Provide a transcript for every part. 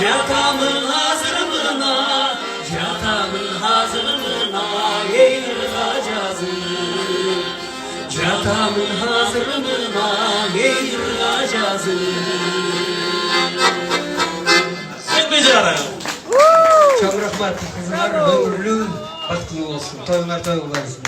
Catamın hazırlığına, catamın hazırlığına gelir acazı. Catamın hazırlığına gelir acazı. Sen becerem. Çok rahmat kızlar, ömürlü batkılı olsun. Toylar toy olasın.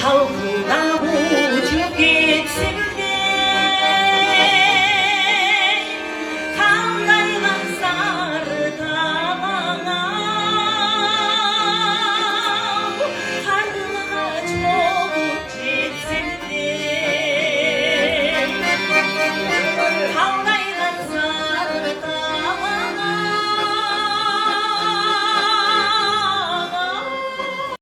Kalkın